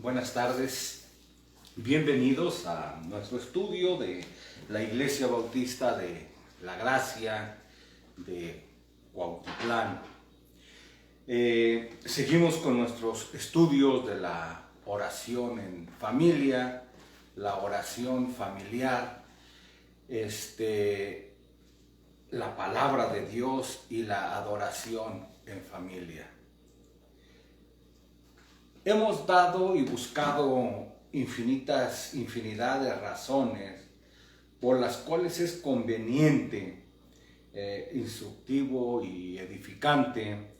Buenas tardes, bienvenidos a nuestro estudio de la Iglesia Bautista de la Gracia de Cuautitlán. Seguimos con nuestros estudios de la oración en familia, la oración familiar, la palabra de Dios y la adoración en familia. Hemos dado y buscado infinidad de razones por las cuales es conveniente, instructivo y edificante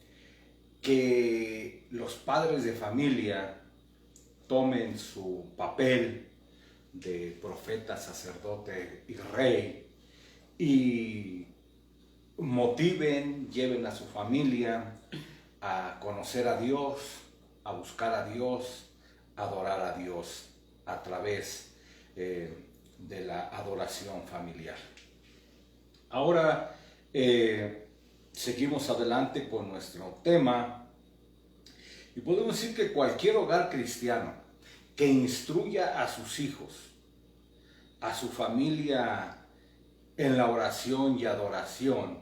que los padres de familia tomen su papel de profeta, sacerdote y rey y motiven, lleven a su familia a conocer a Dios, a buscar a Dios, a adorar a Dios a través de la adoración familiar. Ahora seguimos adelante con nuestro tema y podemos decir que cualquier hogar cristiano que instruya a sus hijos, a su familia en la oración y adoración,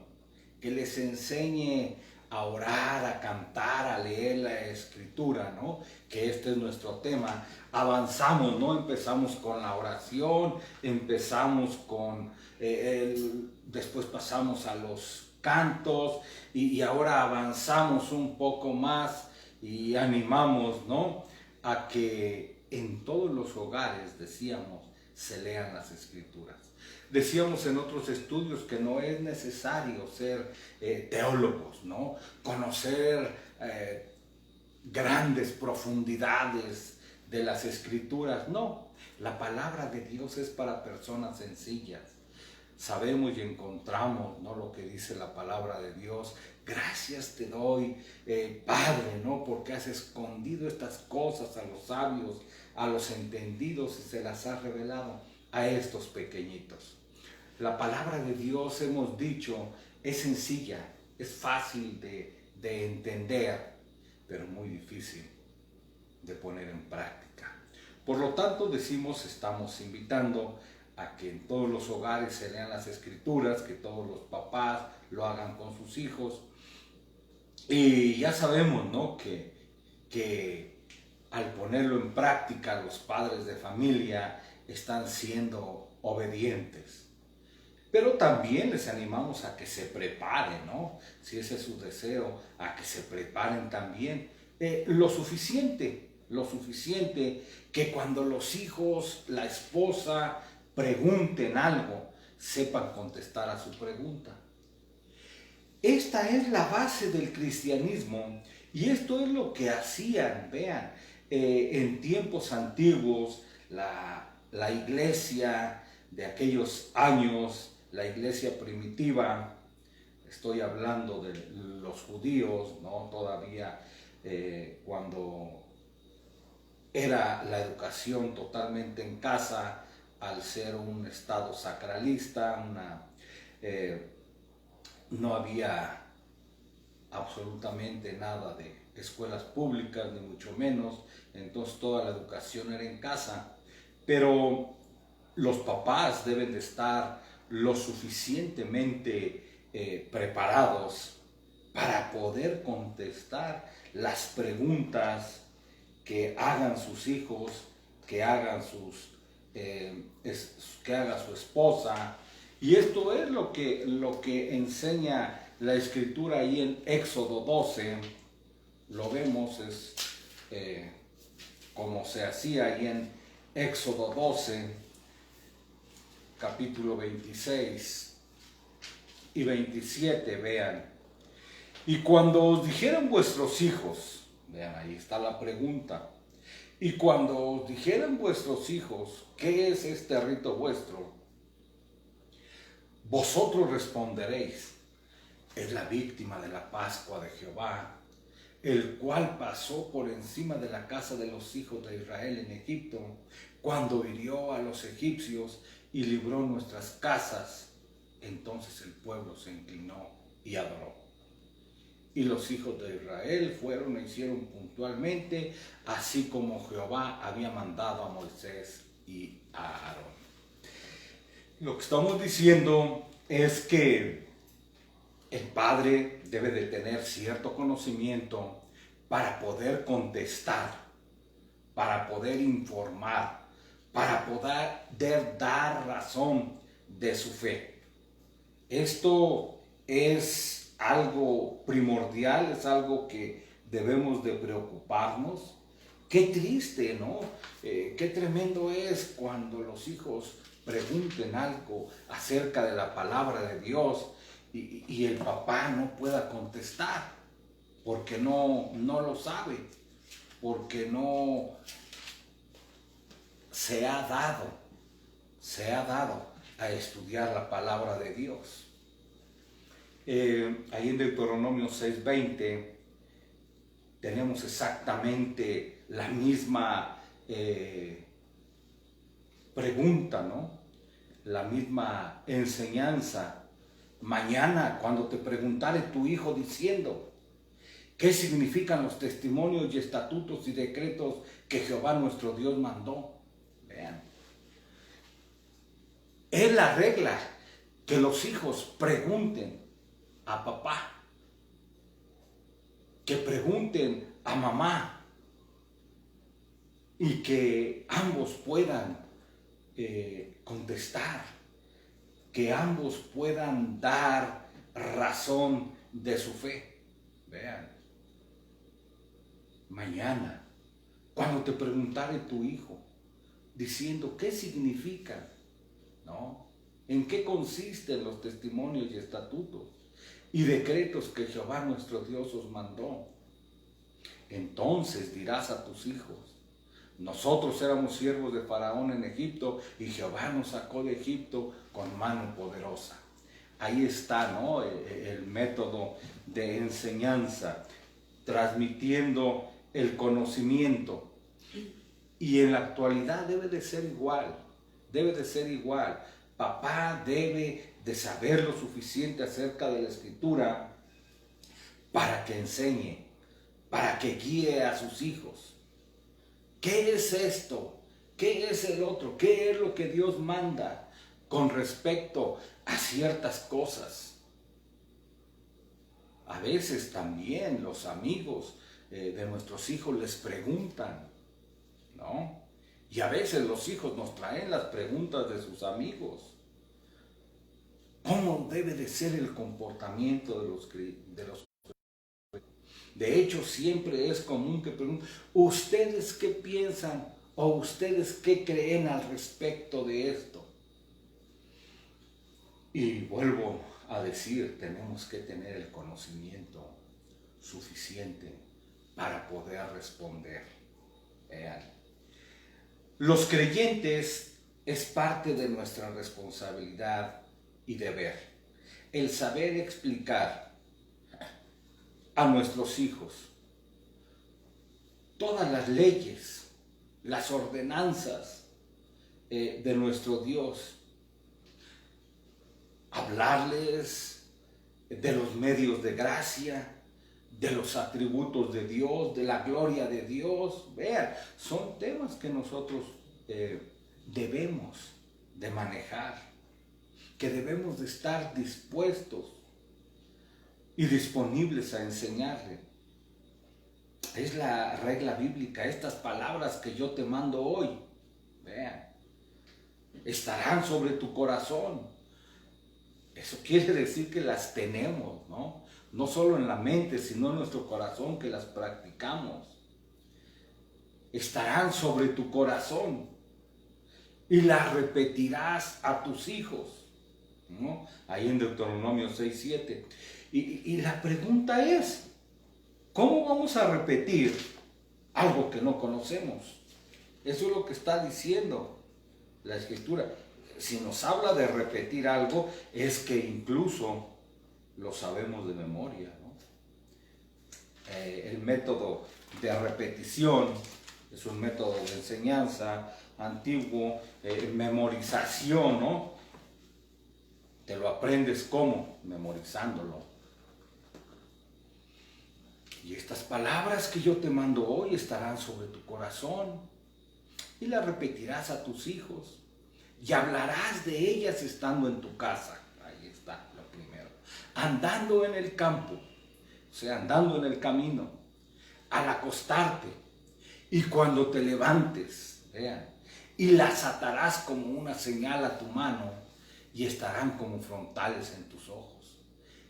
que les enseñe a orar, a cantar, a leer la Escritura, ¿no? Que este es nuestro tema. Avanzamos, ¿no? Empezamos con la oración, empezamos con, después pasamos a los cantos y ahora avanzamos un poco más y animamos, ¿no? A que en todos los hogares, decíamos, se lean las Escrituras. Decíamos en otros estudios que no es necesario ser teólogos, ¿no? Conocer grandes profundidades de las Escrituras. No, la palabra de Dios es para personas sencillas. Sabemos y encontramos, ¿no?, lo que dice la palabra de Dios. Gracias te doy, Padre, ¿no?, porque has escondido estas cosas a los sabios, a los entendidos y se las has revelado a estos pequeñitos. La palabra de Dios, hemos dicho, es sencilla, es fácil de entender, pero muy difícil de poner en práctica. Por lo tanto, decimos, estamos invitando a que en todos los hogares se lean las Escrituras, que todos los papás lo hagan con sus hijos. Y ya sabemos, ¿no?, que al ponerlo en práctica, los padres de familia están siendo obedientes. Pero también les animamos a que se preparen, ¿no? Si ese es su deseo, a que se preparen también. Lo suficiente que cuando los hijos, la esposa, pregunten algo, sepan contestar a su pregunta. Esta es la base del cristianismo y esto es lo que hacían, vean, en tiempos antiguos, la iglesia de aquellos años, la iglesia primitiva, estoy hablando de los judíos, ¿no?, todavía cuando era la educación totalmente en casa, al ser un estado sacralista, no había absolutamente nada de escuelas públicas, ni mucho menos, entonces toda la educación era en casa, pero los papás deben de estar lo suficientemente preparados para poder contestar las preguntas que hagan sus hijos, que haga su esposa. Y esto es lo que enseña la Escritura ahí en Éxodo 12. Lo vemos, es como se hacía ahí en Éxodo 12, capítulo 26 y 27, vean. Y cuando os dijeran vuestros hijos, vean, ahí está la pregunta. Y cuando os dijeran vuestros hijos, ¿qué es este rito vuestro?, vosotros responderéis, es la víctima de la Pascua de Jehová, el cual pasó por encima de la casa de los hijos de Israel en Egipto, cuando hirió a los egipcios y libró nuestras casas. Entonces el pueblo se inclinó y adoró. Y los hijos de Israel fueron e hicieron puntualmente, así como Jehová había mandado a Moisés y a Aarón. Lo que estamos diciendo es que el padre debe de tener cierto conocimiento para poder contestar, para poder informar, para poder dar razón de su fe. Esto es algo primordial, es algo que debemos de preocuparnos. Qué triste, ¿no? Qué tremendo es cuando los hijos pregunten algo acerca de la palabra de Dios y el papá no pueda contestar porque no lo sabe, porque no se ha dado a estudiar la palabra de Dios. Ahí en Deuteronomio 6:20 tenemos exactamente la misma pregunta, ¿no? La misma enseñanza. Mañana, cuando te preguntare tu hijo diciendo, ¿qué significan los testimonios y estatutos y decretos que Jehová nuestro Dios mandó? Vean. Es la regla que los hijos pregunten a papá, que pregunten a mamá y que ambos puedan contestar, que ambos puedan dar razón de su fe. Vean, mañana, cuando te preguntare tu hijo, diciendo qué significa, ¿no? ¿En qué consisten los testimonios y estatutos y decretos que Jehová nuestro Dios os mandó? Entonces dirás a tus hijos, nosotros éramos siervos de Faraón en Egipto y Jehová nos sacó de Egipto con mano poderosa. Ahí está, ¿no? El método de enseñanza, transmitiendo el conocimiento. Y en la actualidad debe de ser igual, debe de ser igual. Papá debe de saber lo suficiente acerca de la Escritura para que enseñe, para que guíe a sus hijos. ¿Qué es esto? ¿Qué es el otro? ¿Qué es lo que Dios manda con respecto a ciertas cosas? A veces también los amigos de nuestros hijos les preguntan, ¿no? Y a veces los hijos nos traen las preguntas de sus amigos. ¿Cómo debe de ser el comportamiento de los? De hecho, siempre es común que pregunten, ¿ustedes qué piensan o ustedes qué creen al respecto de esto? Y vuelvo a decir, tenemos que tener el conocimiento suficiente para poder responder. Vean. Los creyentes es parte de nuestra responsabilidad y deber. El saber explicar a nuestros hijos todas las leyes, las ordenanzas de nuestro Dios. Hablarles de los medios de gracia, de los atributos de Dios, de la gloria de Dios. Vean, son temas que nosotros debemos de manejar, que debemos de estar dispuestos y disponibles a enseñarle. Es la regla bíblica, estas palabras que yo te mando hoy, vean, estarán sobre tu corazón. Eso quiere decir que las tenemos, ¿no? No solo en la mente, sino en nuestro corazón, que las practicamos. Estarán sobre tu corazón y las repetirás a tus hijos, ¿no? Ahí en Deuteronomio 6:7. Y la pregunta es, ¿cómo vamos a repetir algo que no conocemos? Eso es lo que está diciendo la Escritura. Si nos habla de repetir algo, es que incluso lo sabemos de memoria, ¿no? El método de repetición es un método de enseñanza antiguo, memorización, ¿no? Te lo aprendes ¿cómo? Memorizándolo. Y estas palabras que yo te mando hoy estarán sobre tu corazón, y las repetirás a tus hijos, y hablarás de ellas estando en tu casa. Ahí está lo primero. Andando en el campo, o sea, andando en el camino, al acostarte, y cuando te levantes, vean, y las atarás como una señal a tu mano, y estarán como frontales en tus ojos,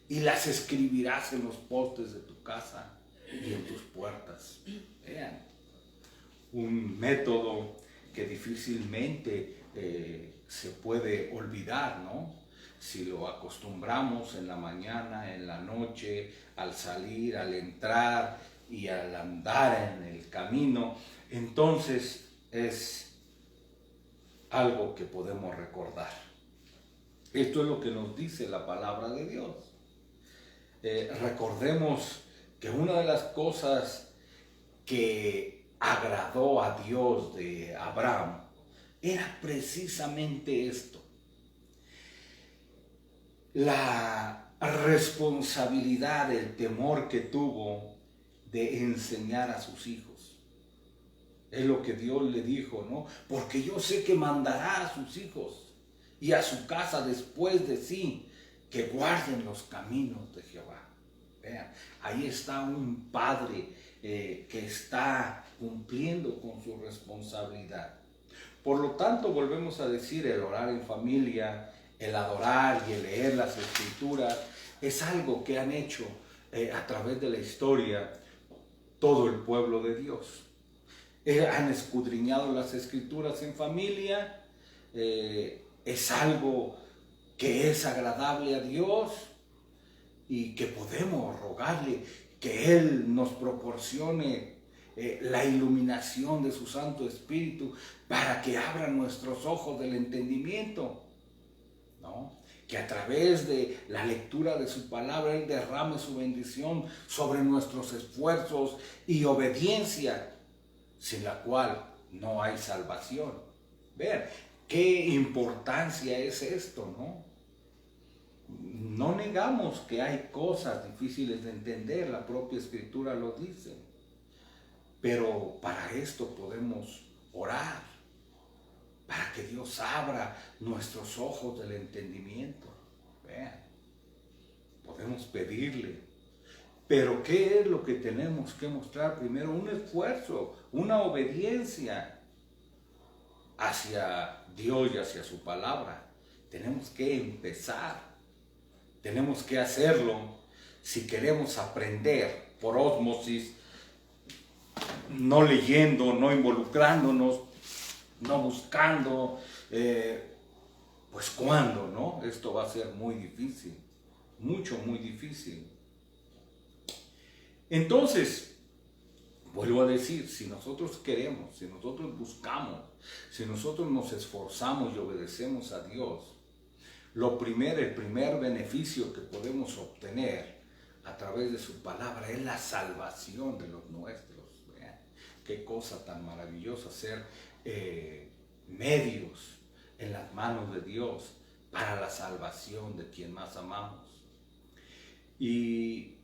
y las escribirás en los postes de tu casa y en tus puertas. Vean, un método que difícilmente se puede olvidar, ¿no? Si lo acostumbramos en la mañana, en la noche, al salir, al entrar y al andar en el camino, entonces es algo que podemos recordar. Esto es lo que nos dice la palabra de Dios. Recordemos que una de las cosas que agradó a Dios de Abraham era precisamente esto: la responsabilidad, el temor que tuvo de enseñar a sus hijos. Es lo que Dios le dijo, ¿no? Porque yo sé que mandará a sus hijos y a su casa después de sí, que guarden los caminos de Jehová. Vean, ahí está un padre que está cumpliendo con su responsabilidad. Por lo tanto, volvemos a decir, el orar en familia, el adorar y el leer las escrituras, es algo que han hecho a través de la historia todo el pueblo de Dios. Han escudriñado las escrituras en familia, es algo que es agradable a Dios y que podemos rogarle que Él nos proporcione la iluminación de su Santo Espíritu para que abra nuestros ojos del entendimiento, ¿no? Que a través de la lectura de su palabra Él derrame su bendición sobre nuestros esfuerzos y obediencia, sin la cual no hay salvación. Vean, qué importancia es esto, ¿no? No negamos que hay cosas difíciles de entender, la propia Escritura lo dice, pero para esto podemos orar, para que Dios abra nuestros ojos del entendimiento. Vean, podemos pedirle, pero ¿qué es lo que tenemos que mostrar? Primero, un esfuerzo, una obediencia hacia Dios y hacia su palabra. Tenemos que empezar. Tenemos que hacerlo si queremos aprender por ósmosis, no leyendo, no involucrándonos, no buscando. Pues ¿cuándo, no? Esto va a ser muy difícil, muy difícil. Entonces, vuelvo a decir, si nosotros queremos, si nosotros buscamos, si nosotros nos esforzamos y obedecemos a Dios, el primer beneficio que podemos obtener a través de su palabra es la salvación de los nuestros. Vean, qué cosa tan maravillosa ser medios en las manos de Dios para la salvación de quien más amamos. Y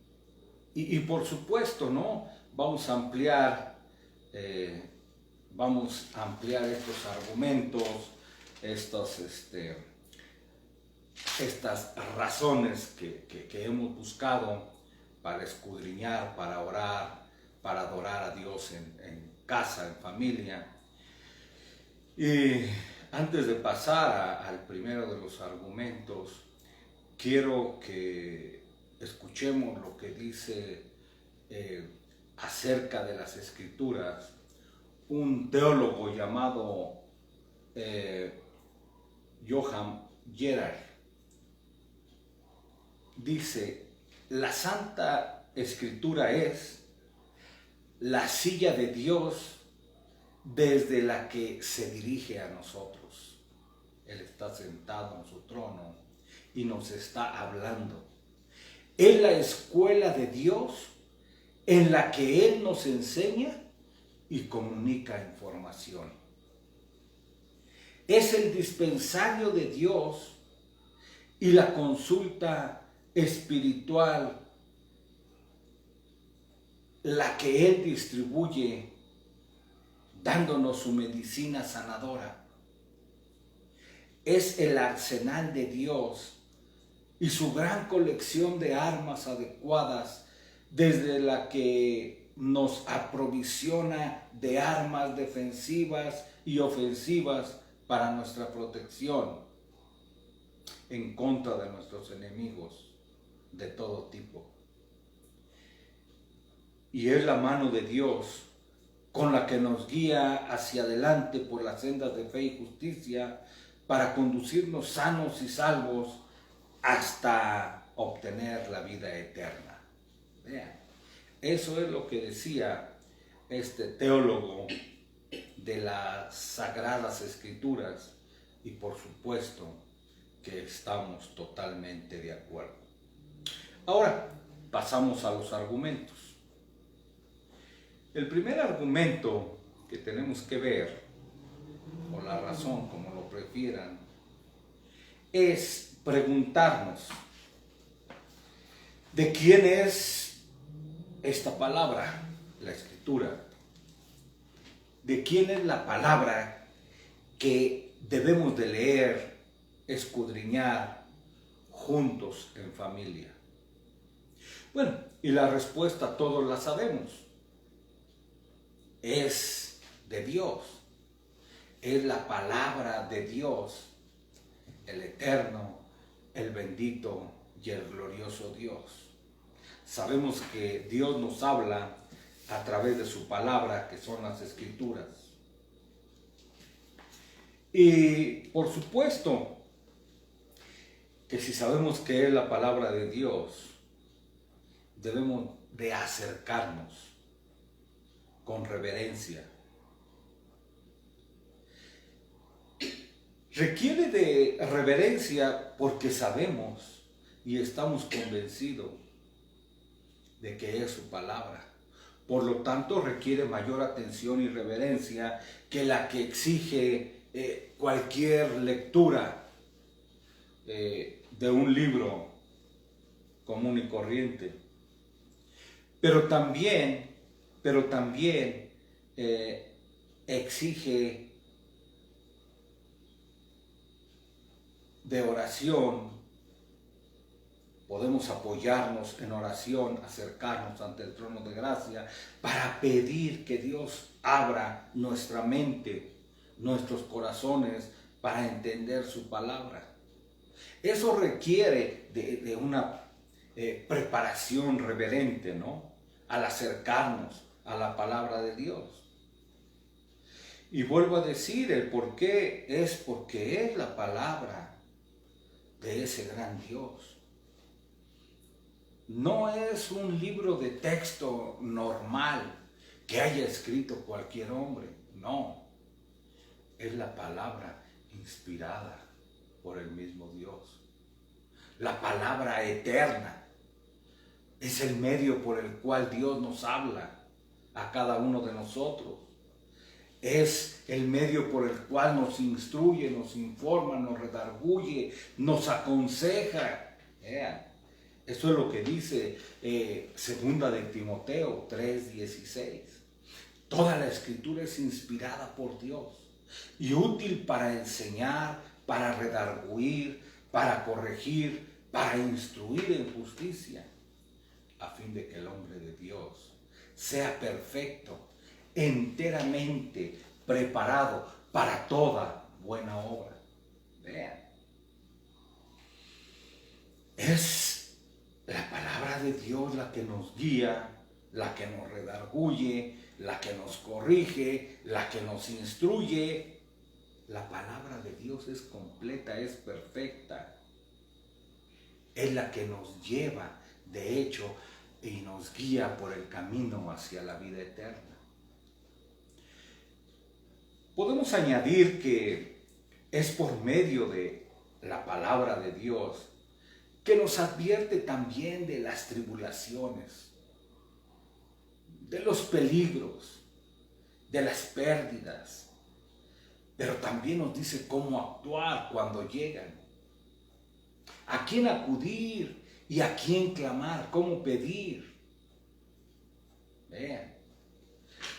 por supuesto, ¿no? Vamos a ampliar estos argumentos, estas razones que hemos buscado para escudriñar, para orar, para adorar a Dios en casa, en familia. Y antes de pasar al primero de los argumentos, quiero que escuchemos lo que dice acerca de las Escrituras un teólogo llamado Johann Gerhard. Dice: la Santa Escritura es la silla de Dios desde la que se dirige a nosotros. Él está sentado en su trono y nos está hablando. Es la escuela de Dios en la que Él nos enseña y comunica información. Es el dispensario de Dios y la consulta espiritual la que Él distribuye, dándonos su medicina sanadora. Es el arsenal de Dios y su gran colección de armas adecuadas, desde la que nos aprovisiona de armas defensivas y ofensivas para nuestra protección en contra de nuestros enemigos de todo tipo. Y es la mano de Dios con la que nos guía hacia adelante por las sendas de fe y justicia para conducirnos sanos y salvos hasta obtener la vida eterna. Vean, eso es lo que decía este teólogo de las Sagradas Escrituras, y por supuesto que estamos totalmente de acuerdo. Ahora pasamos a los argumentos. El primer argumento que tenemos que ver, o la razón, como lo prefieran, es preguntarnos: ¿de quién es esta palabra, la Escritura? ¿De quién es la palabra que debemos de leer, escudriñar juntos en familia? Bueno, y la respuesta todos la sabemos. Es de Dios. Es la palabra de Dios, el eterno, el bendito y el glorioso Dios. Sabemos que Dios nos habla a través de su palabra, que son las Escrituras. Y por supuesto que si sabemos que es la palabra de Dios, debemos de acercarnos con reverencia. Requiere de reverencia porque sabemos y estamos convencidos de que es su palabra. Por lo tanto, requiere mayor atención y reverencia que la que exige cualquier lectura de un libro común y corriente. Pero también exige de oración. Podemos apoyarnos en oración, acercarnos ante el trono de gracia para pedir que Dios abra nuestra mente, nuestros corazones, para entender su palabra. Eso requiere de una preparación reverente, ¿no? Al acercarnos a la palabra de Dios. Y vuelvo a decir, el por qué es porque es la palabra de ese gran Dios. No es un libro de texto normal que haya escrito cualquier hombre, no. Es la palabra inspirada por el mismo Dios. La palabra eterna es el medio por el cual Dios nos habla a cada uno de nosotros. Es el medio por el cual nos instruye, nos informa, nos redarguye, nos aconseja. Eso es lo que dice segunda de Timoteo 3:16. Toda la Escritura es inspirada por Dios y útil para enseñar, para redarguir, para corregir, para instruir en justicia, a fin de que el hombre de Dios sea perfecto, enteramente preparado para toda buena obra. Vean, es la palabra de Dios la que nos guía, la que nos redarguye, la que nos corrige, la que nos instruye. La palabra de Dios es completa, es perfecta. Es la que nos lleva, de hecho, y nos guía por el camino hacia la vida eterna. Podemos añadir que es por medio de la palabra de Dios que nos advierte también de las tribulaciones, de los peligros, de las pérdidas, pero también nos dice cómo actuar cuando llegan, a quién acudir y a quién clamar, cómo pedir. Vean.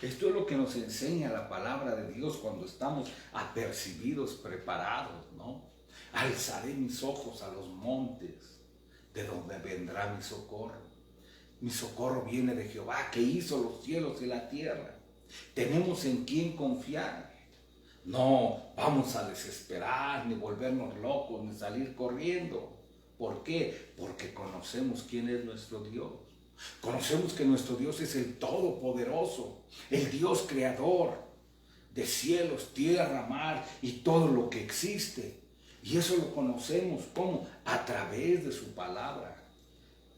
Esto es lo que nos enseña la palabra de Dios cuando estamos apercibidos, preparados, ¿no? Alzaré mis ojos a los montes, de donde vendrá mi socorro. Mi socorro viene de Jehová, que hizo los cielos y la tierra. Tenemos en quién confiar. No vamos a desesperar, ni volvernos locos, ni salir corriendo. ¿Por qué? Porque conocemos quién es nuestro Dios. Conocemos que nuestro Dios es el Todopoderoso, el Dios creador de cielos, tierra, mar y todo lo que existe. Y eso lo conocemos, ¿cómo? A través de su palabra.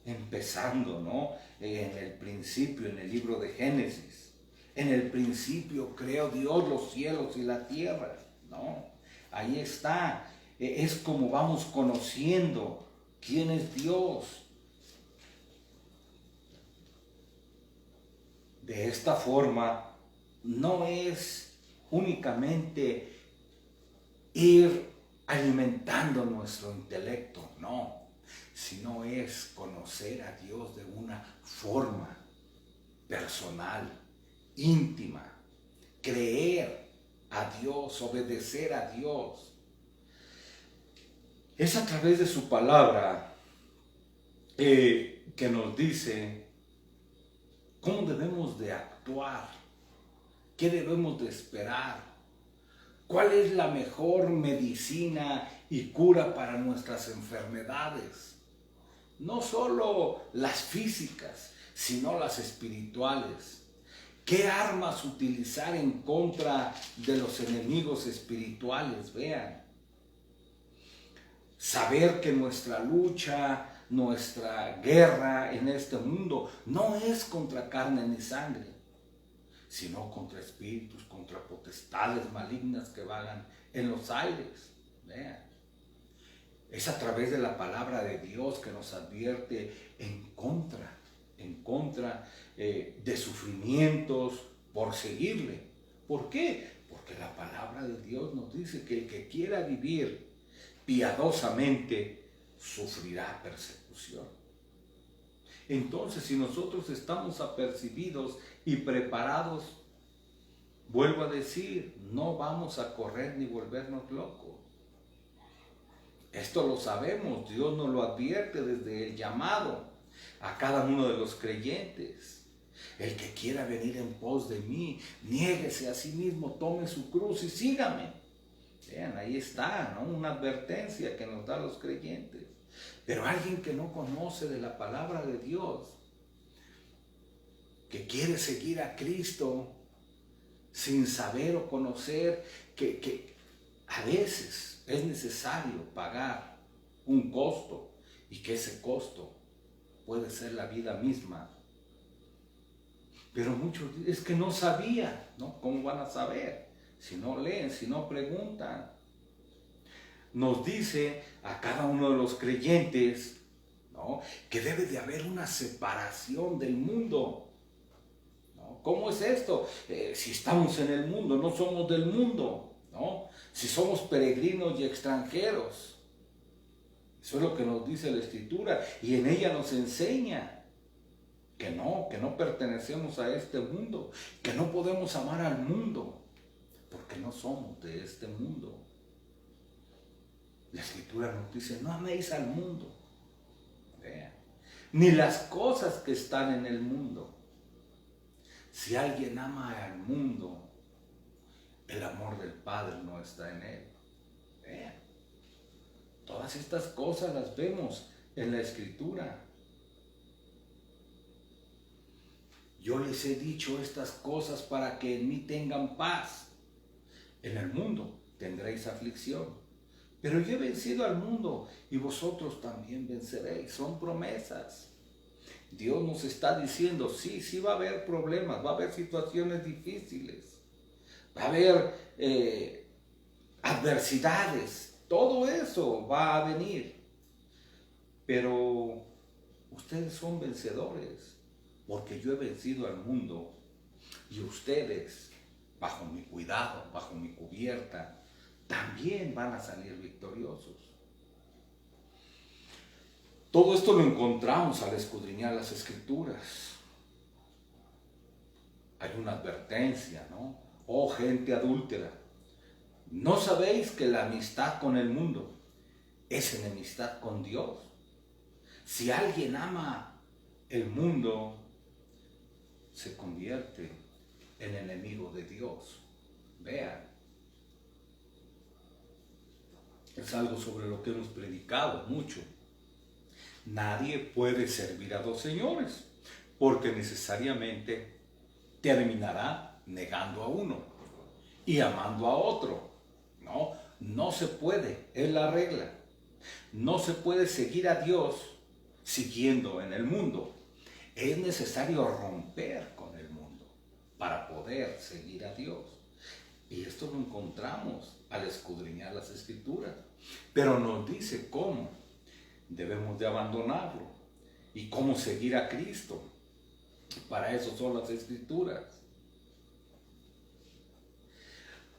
Empezando, ¿no? En el principio, en el libro de Génesis. En el principio creó Dios los cielos y la tierra, ¿no? Ahí está. Es como vamos conociendo quién es Dios. De esta forma, no es únicamente ir alimentando nuestro intelecto, no, sino es conocer a Dios de una forma personal, íntima, creer a Dios, obedecer a Dios. Es a través de su palabra que nos dice cómo debemos de actuar, qué debemos de esperar, cuál es la mejor medicina y cura para nuestras enfermedades. No solo las físicas, sino las espirituales. ¿Qué armas utilizar en contra de los enemigos espirituales? Vean. Saber que nuestra lucha, nuestra guerra en este mundo no es contra carne ni sangre, sino contra espíritus, contra potestades malignas que vagan en los aires. Vean. Es a través de la palabra de Dios que nos advierte en contra de sufrimientos por seguirle. ¿Por qué? Porque la palabra de Dios nos dice que el que quiera vivir piadosamente sufrirá persecución. Entonces, si nosotros estamos apercibidos y preparados, vuelvo a decir, no vamos a correr ni volvernos locos. Esto lo sabemos, Dios nos lo advierte desde el llamado a cada uno de los creyentes. El que quiera venir en pos de mí, niéguese a sí mismo, tome su cruz y sígame. Vean, ahí está, ¿no? Una advertencia que nos da a los creyentes. Pero alguien que no conoce de la palabra de Dios, que quiere seguir a Cristo sin saber o conocer que a veces es necesario pagar un costo y que ese costo puede ser la vida misma. Pero muchos dicen, es que no sabía, ¿no? ¿Cómo van a saber? Si no leen, si no preguntan. Nos dice a cada uno de los creyentes, ¿no?, que debe de haber una separación del mundo. ¿No? ¿Cómo es esto? Si estamos en el mundo, no somos del mundo, ¿no? Si somos peregrinos y extranjeros. Eso es lo que nos dice la Escritura y en ella nos enseña que no pertenecemos a este mundo, que no podemos amar al mundo, porque no somos de este mundo. La Escritura nos dice, no améis al mundo, vean, ni las cosas que están en el mundo. Si alguien ama al mundo, el amor del Padre no está en él. Vean, todas estas cosas las vemos en la Escritura. Yo les he dicho estas cosas para que en mí tengan paz. En el mundo tendréis aflicción, pero yo he vencido al mundo y vosotros también venceréis. Son promesas. Dios nos está diciendo, sí va a haber problemas, va a haber situaciones difíciles, va a haber adversidades, todo eso va a venir, pero ustedes son vencedores, porque yo he vencido al mundo y ustedes, bajo mi cuidado, bajo mi cubierta, también van a salir victoriosos. Todo esto lo encontramos al escudriñar las Escrituras. hay una advertencia, ¿no? Oh, gente adúltera, ¿no sabéis que la amistad con el mundo es enemistad con Dios? Si alguien ama el mundo, se convierte en enemigo de Dios. Vean, es algo sobre lo que hemos predicado mucho. Nadie puede servir a dos señores, porque necesariamente terminará negando a uno y amando a otro. No, no se puede, es la regla. No se puede seguir a Dios siguiendo en el mundo. Es necesario romper con el mundo para poder seguir a Dios. Y esto lo encontramos al escudriñar las Escrituras. Pero nos dice cómo debemos de abandonarlo y cómo seguir a Cristo. Para eso son las Escrituras.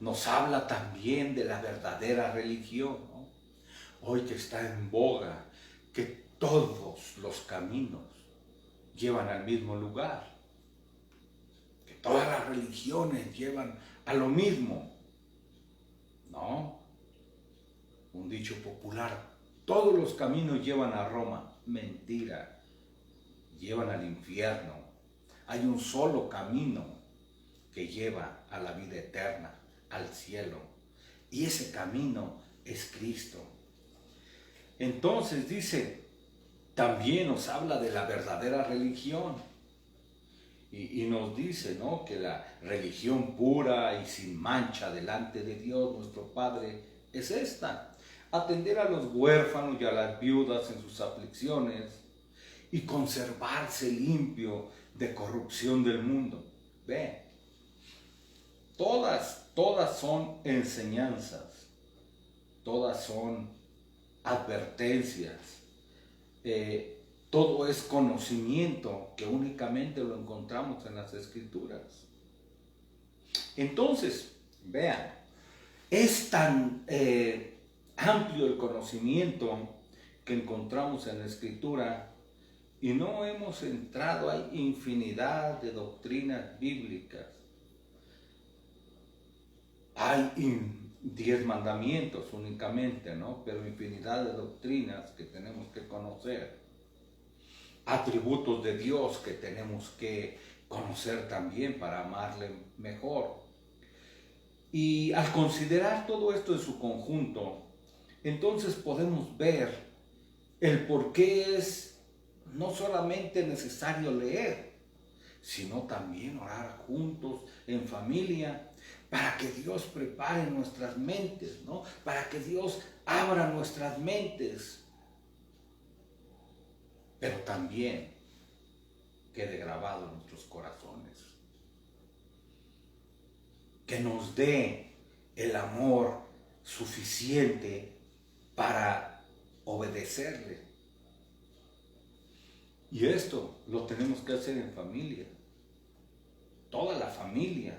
Nos habla también de la verdadera religión, ¿no? Hoy que está en boga, que todos los caminos llevan al mismo lugar, que todas las religiones llevan a lo mismo, ¿no? Un dicho popular, todos los caminos llevan a Roma. Mentira, llevan al infierno. Hay un solo camino que lleva a la vida eterna, al cielo, y ese camino es Cristo. Entonces dice, también nos habla de la verdadera religión y nos dice, ¿no?, que la religión pura y sin mancha delante de Dios nuestro Padre es esta: atender a los huérfanos y a las viudas en sus aflicciones y conservarse limpio de corrupción del mundo. Ve, todas son enseñanzas, todas son advertencias, todo es conocimiento que únicamente lo encontramos en las Escrituras. Entonces, vean, es tan amplio el conocimiento que encontramos en la Escritura y no hemos entrado. Hay infinidad de doctrinas bíblicas. Hay 10 mandamientos únicamente, ¿no? Pero infinidad de doctrinas que tenemos que conocer. Atributos de Dios que tenemos que conocer también para amarle mejor. Y al considerar todo esto en su conjunto, entonces podemos ver el por qué es no solamente necesario leer, sino también orar juntos en familia, para que Dios prepare nuestras mentes, ¿no? Para que Dios abra nuestras mentes, pero también quede grabado en nuestros corazones. Que nos dé el amor suficiente para obedecerle. Y esto lo tenemos que hacer en familia, toda la familia,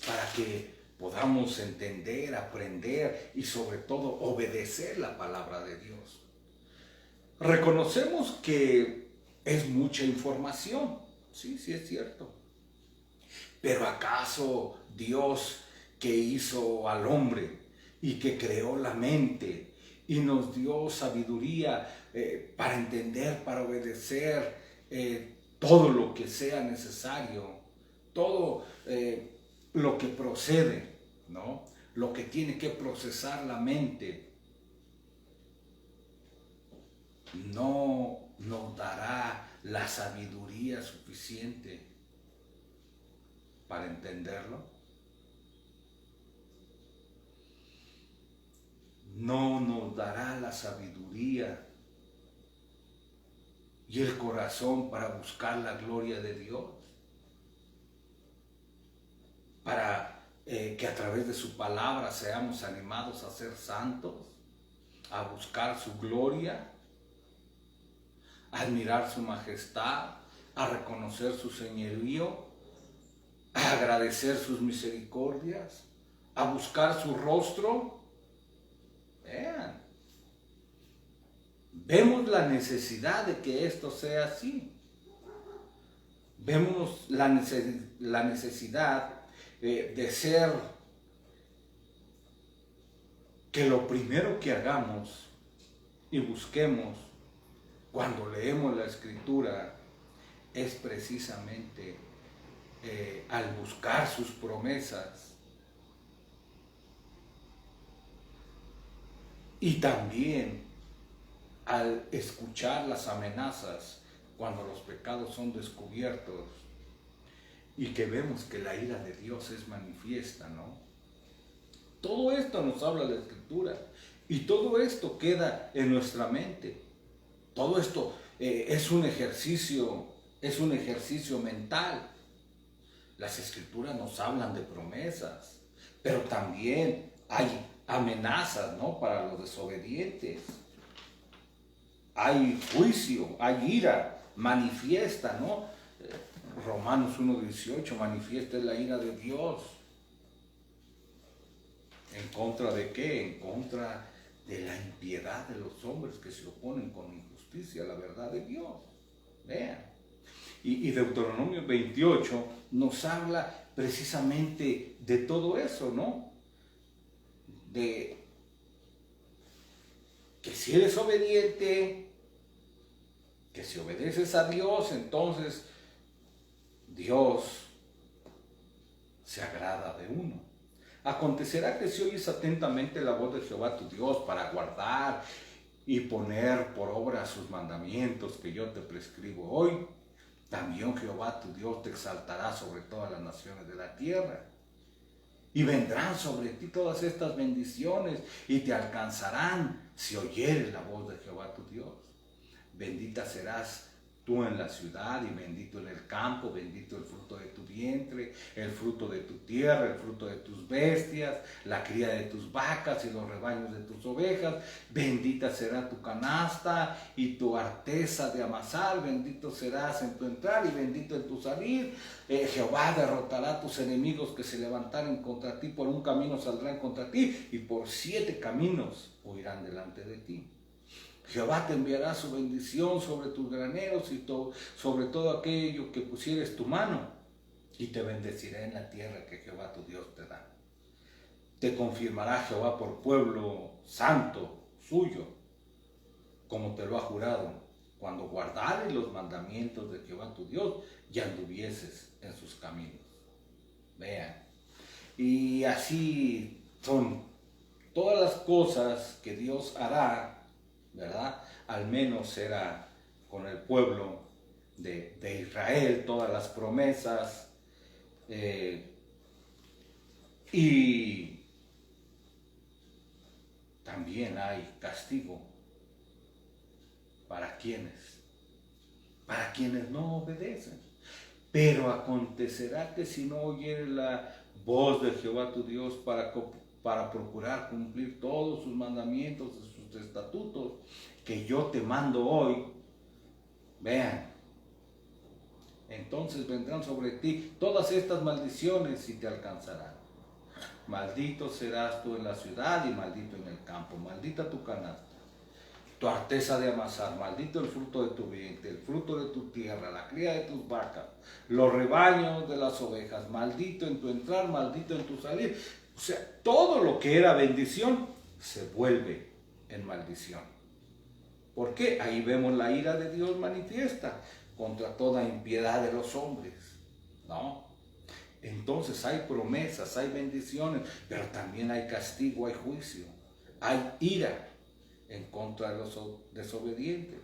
para que podamos entender, aprender y sobre todo obedecer la palabra de Dios. Reconocemos que es mucha información, sí, sí es cierto. Pero ¿acaso Dios, que hizo al hombre y que creó la mente y nos dio sabiduría para entender, para obedecer todo lo que sea necesario, todo lo que procede, ¿no?, lo que tiene que procesar la mente, no nos dará la sabiduría suficiente para entenderlo? No nos dará la sabiduría y el corazón para buscar la gloria de Dios, para que a través de su palabra seamos animados a ser santos, a buscar su gloria, a admirar su majestad, a reconocer su señorío, a agradecer sus misericordias, a buscar su rostro. Vean, vemos la necesidad de que esto sea así. vemos la necesidad de ser que lo primero que hagamos y busquemos cuando leemos la Escritura es precisamente al buscar sus promesas y también al escuchar las amenazas cuando los pecados son descubiertos y que vemos que la ira de Dios es manifiesta, ¿no? Todo esto nos habla la Escritura y todo esto queda en nuestra mente. Todo esto es un ejercicio mental. Las Escrituras nos hablan de promesas, pero también hay amenazas, ¿no? Para los desobedientes. Hay juicio, hay ira, manifiesta, ¿no? Romanos 1:18, manifiesta la ira de Dios. ¿En contra de qué? En contra de la impiedad de los hombres que se oponen con injusticia a la verdad de Dios. Vean. Y Deuteronomio 28 nos habla precisamente de todo eso, ¿no? De que si eres obediente, que si obedeces a Dios, entonces Dios se agrada de uno. Acontecerá que si oyes atentamente la voz de Jehová tu Dios para guardar y poner por obra sus mandamientos que yo te prescribo hoy, también Jehová tu Dios te exaltará sobre todas las naciones de la tierra. Y vendrán sobre ti todas estas bendiciones y te alcanzarán si oyeres la voz de Jehová tu Dios. Bendita serás tú en la ciudad y bendito en el campo, bendito el fruto de tu vientre, el fruto de tu tierra, el fruto de tus bestias, la cría de tus vacas y los rebaños de tus ovejas. Bendita será tu canasta y tu arteza de amasar, bendito serás en tu entrar y bendito en tu salir. Jehová derrotará a tus enemigos que se levantaren contra ti, por un camino saldrán contra ti y por 7 caminos huirán delante de ti. Jehová te enviará su bendición sobre tus graneros y sobre todo aquello que pusieres tu mano, y te bendecirá en la tierra que Jehová tu Dios te da. Te confirmará Jehová por pueblo santo suyo, como te lo ha jurado, cuando guardares los mandamientos de Jehová tu Dios y anduvieses en sus caminos. Vean, y así son todas las cosas que Dios hará, ¿verdad? Al menos era con el pueblo de Israel, todas las promesas, y también hay castigo para quienes no obedecen. Pero acontecerá que si no oyeres la voz de Jehová tu Dios para procurar cumplir todos sus mandamientos y sus estatutos que yo te mando hoy, vean, entonces vendrán sobre ti todas estas maldiciones y te alcanzarán. Maldito serás tú en la ciudad y maldito en el campo, maldita tu canasta, tu arteza de amasar, maldito el fruto de tu vientre, el fruto de tu tierra, la cría de tus vacas, los rebaños de las ovejas, maldito en tu entrar, maldito en tu salir. O sea, todo lo que era bendición se vuelve en maldición. ¿Por qué? Ahí vemos la ira de Dios manifiesta contra toda impiedad de los hombres, ¿no? Entonces hay promesas, hay bendiciones, pero también hay castigo, hay juicio, hay ira en contra de los desobedientes.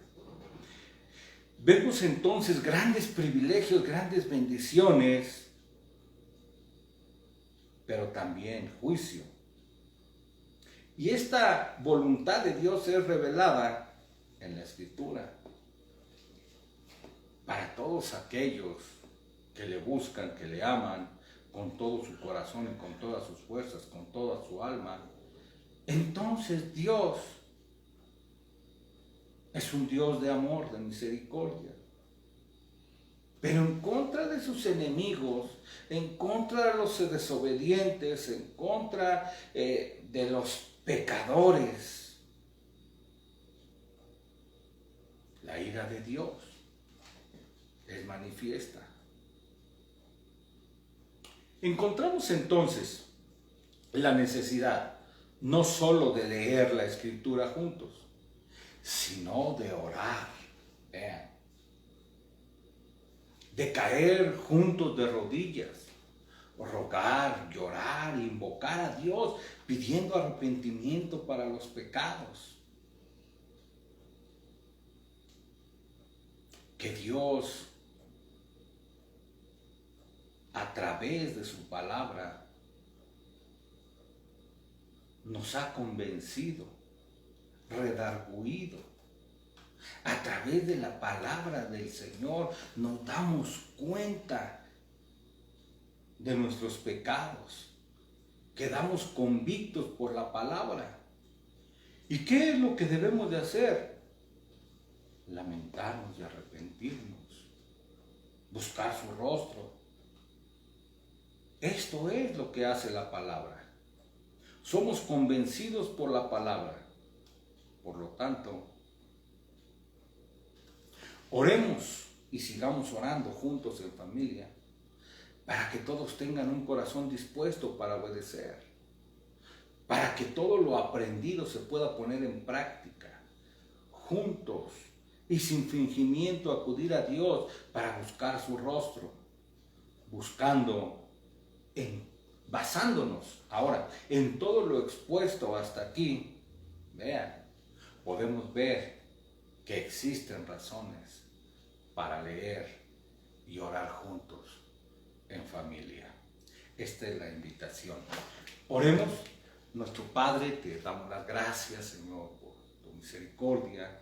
Vemos entonces grandes privilegios, grandes bendiciones, pero también juicio. Y esta voluntad de Dios es revelada en la Escritura para todos aquellos que le buscan, que le aman con todo su corazón y con todas sus fuerzas, con toda su alma. Entonces Dios es un Dios de amor, de misericordia. Pero en contra de sus enemigos, en contra de los desobedientes, en contra de los pecadores, la ira de Dios es manifiesta. Encontramos entonces la necesidad no solo de leer la Escritura juntos, sino de orar. Vean, de caer juntos de rodillas, rogar, llorar, invocar a Dios, pidiendo arrepentimiento para los pecados. Que Dios, a través de su palabra, nos ha convencido, redargüido. A través de la palabra del Señor nos damos cuenta de nuestros pecados. Quedamos convictos por la palabra. ¿Y qué es lo que debemos de hacer? Lamentarnos y arrepentirnos. Buscar su rostro. Esto es lo que hace la palabra. Somos convencidos por la palabra. Por lo tanto, oremos y sigamos orando juntos en familia para que todos tengan un corazón dispuesto para obedecer, para que todo lo aprendido se pueda poner en práctica, juntos y sin fingimiento acudir a Dios para buscar su rostro, basándonos ahora en todo lo expuesto hasta aquí. Vean, podemos ver que existen razones para leer y orar juntos en familia. Esta es la invitación. Oremos. Nuestro Padre, te damos las gracias, Señor, por tu misericordia.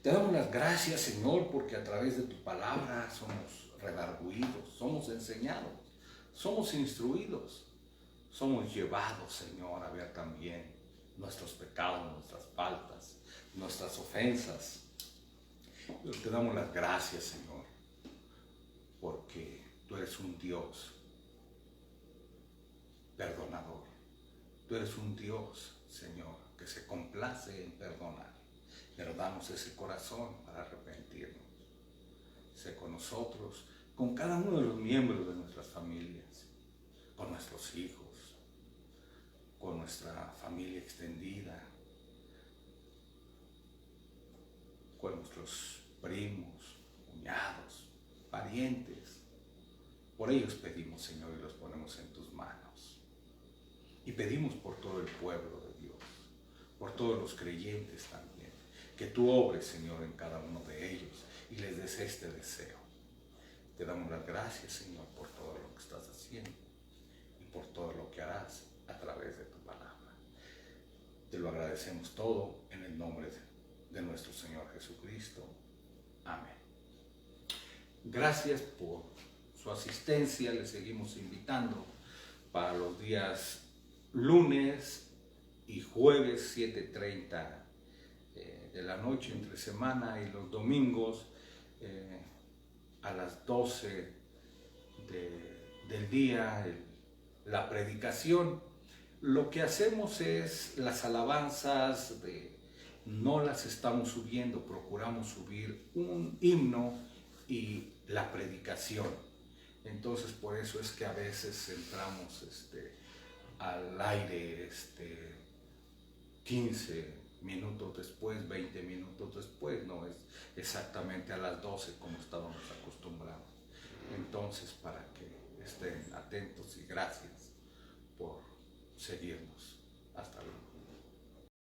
Te damos las gracias, Señor, porque a través de tu palabra somos redargüidos, somos enseñados, somos instruidos, somos llevados, Señor, a ver también nuestros pecados, nuestras faltas, nuestras ofensas. Te damos las gracias, Señor, porque tú eres un Dios perdonador. Tú eres un Dios, Señor, que se complace en perdonar. Pero danos ese corazón para arrepentirnos. Sé con nosotros, con cada uno de los miembros de nuestras familias, con nuestros hijos, con nuestra familia extendida, con nuestros primos, cuñados, parientes. Por ellos pedimos, Señor, y los ponemos en tus manos. Y pedimos por todo el pueblo de Dios, por todos los creyentes también, que tú obres, Señor, en cada uno de ellos y les des este deseo. Te damos las gracias, Señor, por todo lo que estás haciendo y por todo lo que harás a través de tu palabra. Te lo agradecemos todo en el nombre de nuestro Señor Jesucristo. Amén. Gracias por su asistencia. Les seguimos invitando para los días lunes y jueves 7:30 de la noche entre semana, y los domingos a las 12 del día la predicación. Lo que hacemos es las alabanzas, no las estamos subiendo, procuramos subir un himno y la predicación. Entonces por eso es que a veces entramos al aire 15 minutos después, 20 minutos después, no es exactamente a las 12 como estábamos acostumbrados. Entonces, para que estén atentos, y gracias por seguirnos.